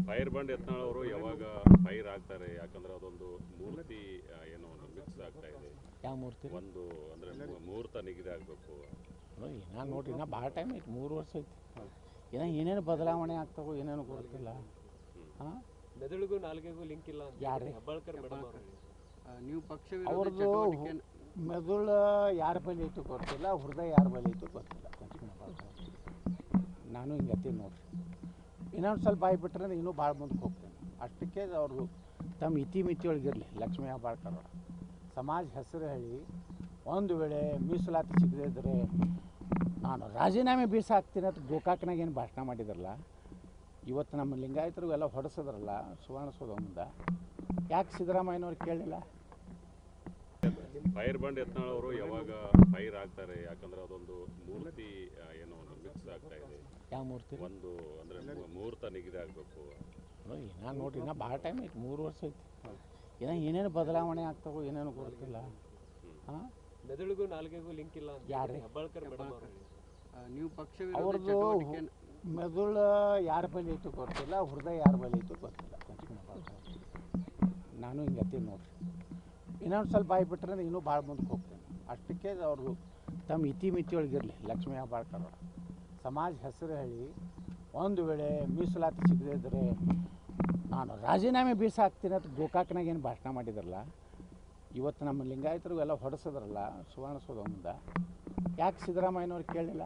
Fire ಬಂಡ್ Yatnal ಅವರು ಯಾವಾಗ fire ಆಗ್ತಾರೆ? ಯಾಕಂದ್ರೆ ಅದೊಂದು ಮೂರ್ತಿ ಏನೋ ಒಂದು ಮಿಕ್ಸ್ ಆಗ್ತಾ ಇದೆ. ಯಾವ ಮೂರ್ತಿ? ಒಂದು ಅಂದರೆ ಮುಹೂರ್ತ ನಿಗದಿ ಆಗಬೇಕು. ನಾನು ನೋಡ್ರಿ ನಾ ಭಾಳ ಟೈಮ್ ಐತಿ, 3 ವರ್ಷ ಐತಿ. ಏನೇನು ಬದಲಾವಣೆ ಆಗ್ತಾವೋ ಏನೇನು ಗೊತ್ತಿಲ್ಲ. ಹಾಂ, ಮೆದುಳಿಗೂ ನಾಲ್ಗೆಗೂ ಲಿಂಕ್ ಇಲ್ಲ ಅಂತ ಯಾರು ಹೆಬ್ಬಾಳ್ಕರ್ ಮೇಡಮ್ ನೀವು ಪಕ್ಷ ಅವ್ರದ್ದು ಮೆದುಳು ಯಾರ ಬಳಿ ಐತೋ ಗೊತ್ತಿಲ್ಲ, ಹೃದಯ ಯಾರ ಬಳಿ ಐತೋ ಗೊತ್ತಿಲ್ಲ. ನಾನು ಹಿಂಗತ್ತಿ ನೋಡ್ರಿ, ಇನ್ನೊಂದು ಸ್ವಲ್ಪ ಆಗಿಬಿಟ್ರೆ ಇನ್ನೂ ಭಾಳ ಮುಂದಕ್ಕೆ ಹೋಗ್ತೇನೆ. ಅಷ್ಟಕ್ಕೆ ಅವ್ರದ್ದು ತಮ್ಮ ಇತಿಮಿತಿ ಒಳಗಿರಲಿ. ಲಕ್ಷ್ಮೀ ಹೆಬ್ಬಾಳ್ಕರ್ ಸಮಾಜ ಹೆಸರು ಹೇಳಿ ಒಂದು ವೇಳೆ ಮೀಸಲಾತಿ ಸಿಗದೇ ಇದ್ದರೆ ನಾನು ರಾಜೀನಾಮೆ ಬೀಸಾಕ್ತೀನಿ ಅಂತ ಗೋಕಾಕ್ನಾಗ ಏನು ಭಾಷಣ ಮಾಡಿದ್ರಲ್ಲ, ಇವತ್ತು ನಮ್ಮ ಲಿಂಗಾಯತರಿಗೂ ಎಲ್ಲ ಹೊಡೆಸಿದ್ರಲ್ಲ ಸುವರ್ಣಸೌಧದಿಂದ, ಯಾಕೆ ಸಿದ್ದರಾಮಯ್ಯನವ್ರು ಕೇಳಿಲ್ಲ? ಫೈರ್ ಬಂಡ್ ಯತ್ನಾಳ್ ಅವರು ಯಾವಾಗ ಫೈರ್ ಆಗ್ತಾರೆ? ಯಾಕಂದ್ರೆ ಅದೊಂದು ಮೂರ್ತಿ ಏನೋ ಒಂದು ಮಿಕ್ಸ್ ಆಗ್ತಾ ಇದೆ. ಯಾವ ಮೂರ್ತಿ? ಒಂದು ಅಂದರೆ ಮುಹೂರ್ತ ನಿಗದಿ ಆಗಬೇಕು. ನಾನು ನೋಡ್ರಿ ನಾ ಭಾಳ ಟೈಮ್ ಐತಿ, 3 ವರ್ಷ ಐತಿ. ಏನೇನು ಬದಲಾವಣೆ ಆಗ್ತಾವೋ ಏನೇನು ಗೊತ್ತಿಲ್ಲ. ಹಾಂ, ಮೆದುಳಿಗೂ ನಾಲ್ಗೆಗೂ ಲಿಂಕ್ ಇಲ್ಲ ಅಂತ ಯಾರು? ಹೆಬ್ಬಾಳ್ಕರ್ ಮೇಡಮ್ ನೀವು ಪಕ್ಷ ಅವ್ರದ್ದು ಮೆದುಳು ಯಾರ ಬಳಿ ಐತೋ ಗೊತ್ತಿಲ್ಲ, ಹೃದಯ ಯಾರ ಬಳಿ ಐತೋ ಗೊತ್ತಿಲ್ಲ. ನಾನು ಹಿಂಗತ್ತಿ ನೋಡ್ರಿ, ಇನ್ನೊಂದು ಸ್ವಲ್ಪ ಆಗಿಬಿಟ್ರೆ ಇನ್ನೂ ಭಾಳ ಮುಂದಕ್ಕೆ ಹೋಗ್ತೇನೆ. ಅಷ್ಟಕ್ಕೆ ಅವ್ರದ್ದು ತಮ್ಮ ಇತಿಮಿತಿ ಒಳಗಿರಲಿ. ಲಕ್ಷ್ಮೀ ಹೆಬ್ಬಾಳ್ಕರ್ ಸಮಾಜ ಹೆಸರು ಹೇಳಿ ಒಂದು ವೇಳೆ ಮೀಸಲಾತಿ ಸಿಗದೇ ಇದ್ದರೆ ನಾನು ರಾಜೀನಾಮೆ ಬೀಸಾಕ್ತೀನಿ ಅಂತ ಗೋಕಾಕ್ನಾಗ ಏನು ಭಾಷಣ ಮಾಡಿದ್ರಲ್ಲ, ಇವತ್ತು ನಮ್ಮ ಲಿಂಗಾಯತರಿಗೂ ಎಲ್ಲ ಹೊಡೆಸಿದ್ರಲ್ಲ ಸುವರ್ಣಸೌಧದಿಂದ, ಯಾಕೆ ಸಿದ್ದರಾಮಯ್ಯನವ್ರು ಕೇಳಿಲ್ಲ?